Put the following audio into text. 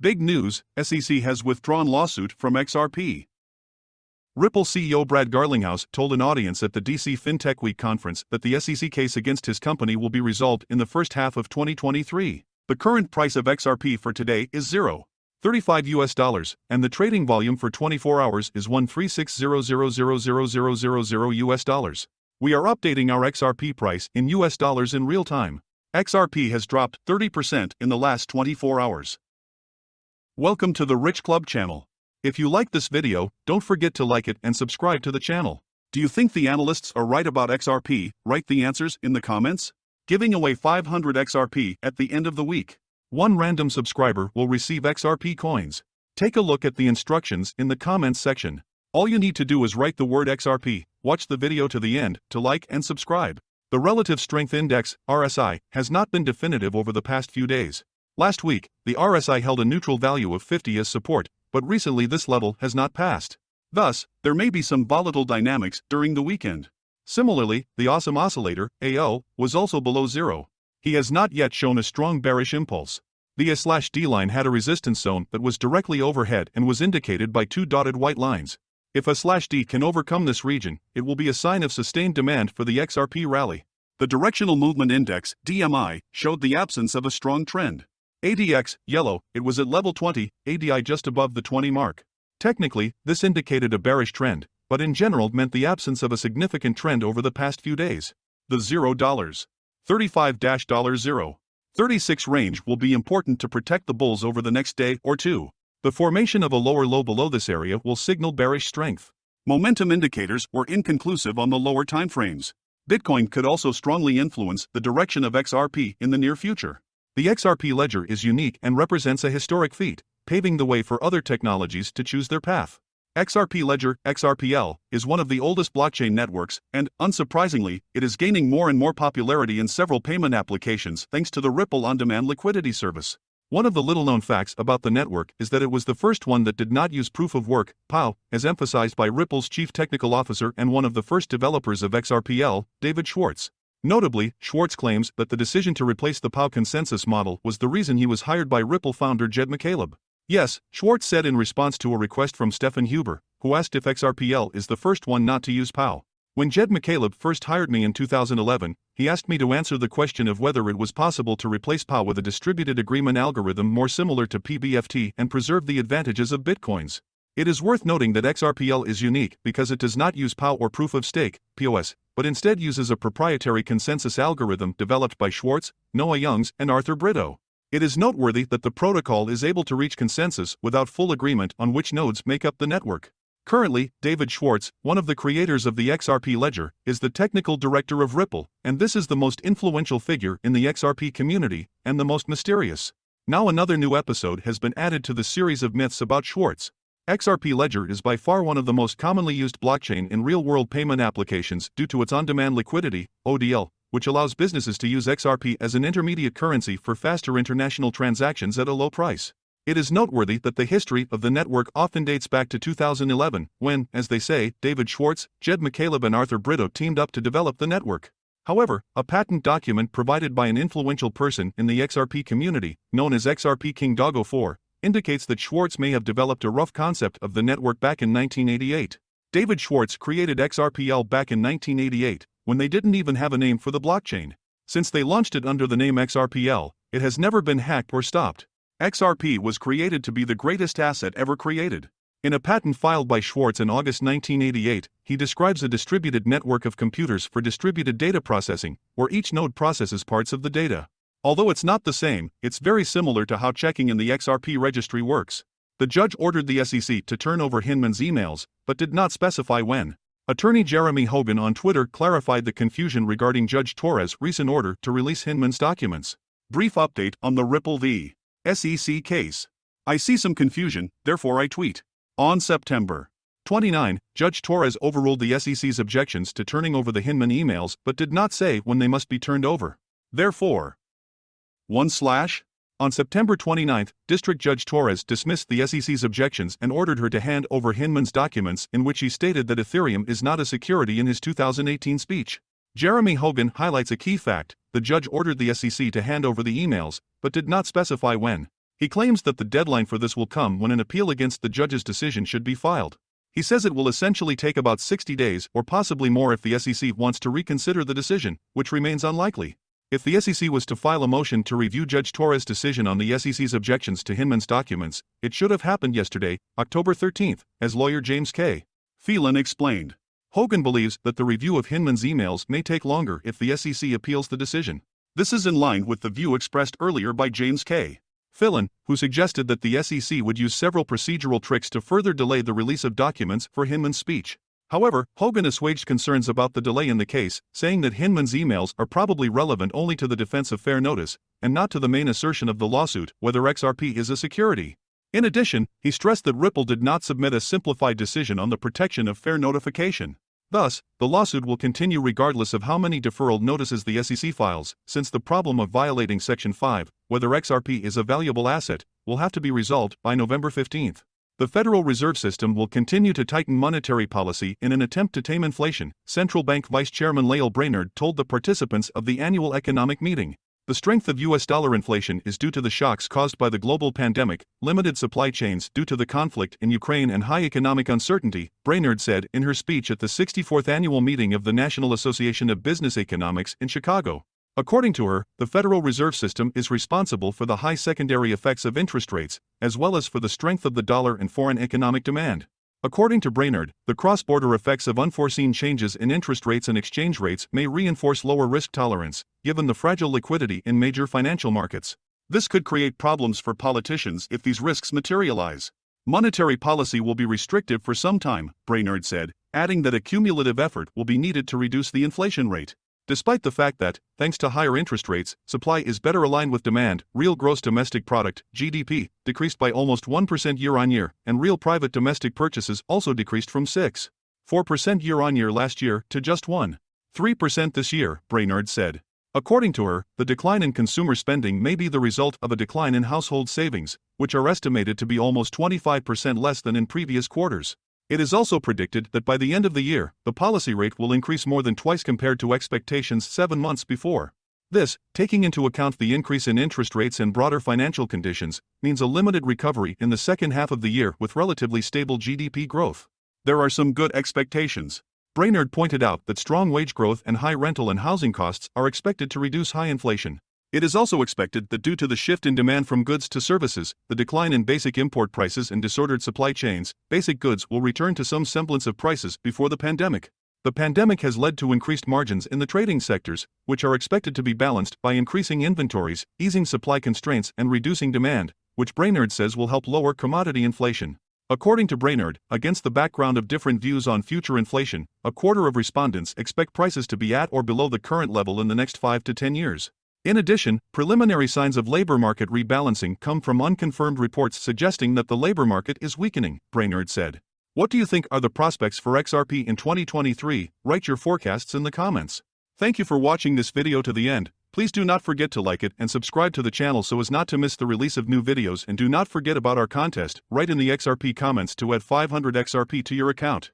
Big news, SEC has withdrawn lawsuit from XRP. Ripple CEO Brad Garlinghouse told an audience at the DC FinTech Week conference that the SEC case against his company will be resolved in the first half of 2023. The current price of XRP for today is $0.35, and the trading volume for 24 hours is $136,000,000 We are updating our XRP price in US dollars in real time. XRP has dropped 30% in the last 24 hours. Welcome to the Rich Club channel. If you like this video, don't forget to like it and subscribe to the channel. Do you think the analysts are right about XRP? Write the answers in the comments. Giving away 500 XRP at the end of the week. One random subscriber will receive XRP coins. Take a look at the instructions in the comments section. All you need to do is write the word XRP, watch the video to the end to like and subscribe. The Relative Strength Index, RSI, has not been definitive over the past few days. Last week, the RSI held a neutral value of 50 as support, but recently this level has not passed. Thus, there may be some volatile dynamics during the weekend. Similarly, the Awesome Oscillator, AO, was also below zero. He has not yet shown a strong bearish impulse. The A/D line had a resistance zone that was directly overhead and was indicated by two dotted white lines. If A/D can overcome this region, it will be a sign of sustained demand for the XRP rally. The Directional Movement Index, DMI, showed the absence of a strong trend. ADX, yellow, it was at level 20, ADI just above the 20 mark. Technically, this indicated a bearish trend, but in general meant the absence of a significant trend over the past few days. The $0.35-$0.36 range will be important to protect the bulls over the next day or two. The formation of a lower low below this area will signal bearish strength. Momentum indicators were inconclusive on the lower timeframes. Bitcoin could also strongly influence the direction of XRP in the near future. The XRP Ledger is unique and represents a historic feat, paving the way for other technologies to choose their path. XRP Ledger, XRPL, is one of the oldest blockchain networks, and, unsurprisingly, it is gaining more and more popularity in several payment applications thanks to the Ripple on-demand liquidity service. One of the little-known facts about the network is that it was the first one that did not use proof of work, POW, as emphasized by Ripple's chief technical officer and one of the first developers of XRPL, David Schwartz. Notably, Schwartz claims that the decision to replace the POW consensus model was the reason he was hired by Ripple founder Jed McCaleb. Yes, Schwartz said in response to a request from Stefan Huber, who asked if XRPL is the first one not to use POW. When Jed McCaleb first hired me in 2011, he asked me to answer the question of whether it was possible to replace POW with a distributed agreement algorithm more similar to PBFT and preserve the advantages of Bitcoins. It is worth noting that XRPL is unique because it does not use POW or proof of stake, POS, but instead uses a proprietary consensus algorithm developed by Schwartz, Noah Youngs, and Arthur Brito. It is noteworthy that the protocol is able to reach consensus without full agreement on which nodes make up the network. Currently, David Schwartz, one of the creators of the XRP Ledger, is the technical director of Ripple, and this is the most influential figure in the XRP community, and the most mysterious. Now another new episode has been added to the series of myths about Schwartz. XRP Ledger is by far one of the most commonly used blockchain in real-world payment applications due to its on-demand liquidity, ODL, which allows businesses to use XRP as an intermediate currency for faster international transactions at a low price. It is noteworthy that the history of the network often dates back to 2011, when, as they say, David Schwartz, Jed McCaleb and Arthur Brito teamed up to develop the network. However, a patent document provided by an influential person in the XRP community, known as XRP King Doggo 4, indicates that Schwartz may have developed a rough concept of the network back in 1988. David Schwartz created XRPL back in 1988, when they didn't even have a name for the blockchain. Since they launched it under the name XRPL, it has never been hacked or stopped. XRP was created to be the greatest asset ever created. In a patent filed by Schwartz in August 1988, he describes a distributed network of computers for distributed data processing, where each node processes parts of the data. Although it's not the same, it's very similar to how checking in the XRP registry works. The judge ordered the SEC to turn over Hinman's emails, but did not specify when. Attorney Jeremy Hogan on Twitter clarified the confusion regarding Judge Torres' recent order to release Hinman's documents. Brief update on the Ripple v. SEC case. I see some confusion, therefore I tweet. On September 29, Judge Torres overruled the SEC's objections to turning over the Hinman emails but did not say when they must be turned over. Therefore, On September 29, District Judge Torres dismissed the SEC's objections and ordered her to hand over Hinman's documents in which he stated that Ethereum is not a security in his 2018 speech. Jeremy Hogan highlights a key fact: the judge ordered the SEC to hand over the emails, but did not specify when. He claims that the deadline for this will come when an appeal against the judge's decision should be filed. He says it will essentially take about 60 days or possibly more if the SEC wants to reconsider the decision, which remains unlikely. If the SEC was to file a motion to review Judge Torres' decision on the SEC's objections to Hinman's documents, it should have happened yesterday, October 13, as lawyer James K. Phelan explained. Hogan believes that the review of Hinman's emails may take longer if the SEC appeals the decision. This is in line with the view expressed earlier by James K. Phelan, who suggested that the SEC would use several procedural tricks to further delay the release of documents for Hinman's speech. However, Hogan assuaged concerns about the delay in the case, saying that Hinman's emails are probably relevant only to the defense of fair notice, and not to the main assertion of the lawsuit, whether XRP is a security. In addition, he stressed that Ripple did not submit a simplified decision on the protection of fair notification. Thus, the lawsuit will continue regardless of how many deferral notices the SEC files, since the problem of violating Section 5, whether XRP is a valuable asset, will have to be resolved by November 15. The Federal Reserve System will continue to tighten monetary policy in an attempt to tame inflation, Central Bank Vice Chairman Lael Brainerd told the participants of the annual economic meeting. The strength of U.S. dollar inflation is due to the shocks caused by the global pandemic, limited supply chains due to the conflict in Ukraine and high economic uncertainty, Brainerd said in her speech at the 64th annual meeting of the National Association of Business Economics in Chicago. According to her, the Federal Reserve System is responsible for the high secondary effects of interest rates, as well as for the strength of the dollar and foreign economic demand. According to Brainerd, the cross-border effects of unforeseen changes in interest rates and exchange rates may reinforce lower risk tolerance, given the fragile liquidity in major financial markets. This could create problems for politicians if these risks materialize. Monetary policy will be restrictive for some time, Brainerd said, adding that a cumulative effort will be needed to reduce the inflation rate. Despite the fact that, thanks to higher interest rates, supply is better aligned with demand, real gross domestic product, GDP, decreased by almost 1% year-on-year, and real private domestic purchases also decreased from 6.4% year-on-year last year to just 1.3% this year, Brainerd said. According to her, the decline in consumer spending may be the result of a decline in household savings, which are estimated to be almost 25% less than in previous quarters. It is also predicted that by the end of the year, the policy rate will increase more than twice compared to expectations 7 months before. This, taking into account the increase in interest rates and broader financial conditions, means a limited recovery in the second half of the year with relatively stable GDP growth. There are some good expectations. Brainerd pointed out that strong wage growth and high rental and housing costs are expected to reduce high inflation. It is also expected that due to the shift in demand from goods to services, the decline in basic import prices and disordered supply chains, basic goods will return to some semblance of prices before the pandemic. The pandemic has led to increased margins in the trading sectors, which are expected to be balanced by increasing inventories, easing supply constraints and reducing demand, which Brainerd says will help lower commodity inflation. According to Brainerd, against the background of different views on future inflation, a quarter of respondents expect prices to be at or below the current level in the next 5 to 10 years. In addition, preliminary signs of labor market rebalancing come from unconfirmed reports suggesting that the labor market is weakening, Brainerd said. What do you think are the prospects for XRP in 2023? Write your forecasts in the comments. Thank you for watching this video to the end. Please do not forget to like it and subscribe to the channel so as not to miss the release of new videos, and do not forget about our contest. Write in the XRP comments to add 500 XRP to your account.